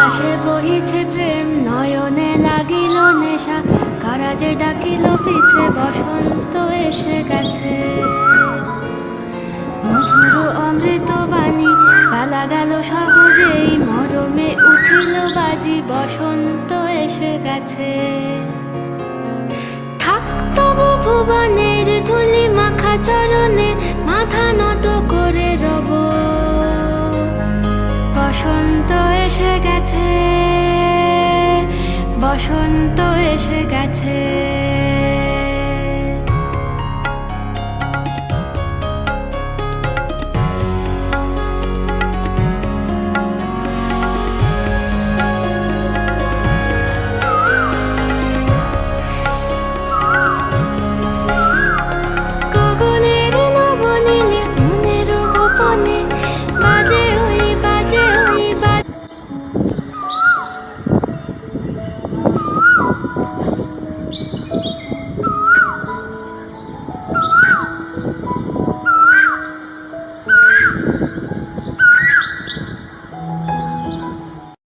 আকাশে বহিছে প্রেম, নয়নে লাগিল নেশা, কারাজে ডাকিল পিছে, বসন্ত এসে গেছে। মধুর অমৃত বাণী, বেলা গেল সহজেই, মরমে উঠিল বাজি, বসন্ত এসে গেছে। থাক তবু ভুবনের ধুলি মাখা চরণে, মাথা নত করে রব। বসন্ত এসে গেছে, বসন্ত এসে গেছে। গগনের নবনীলে, মনের গোপনে, বাজে ওই বাজে ওই বাজে।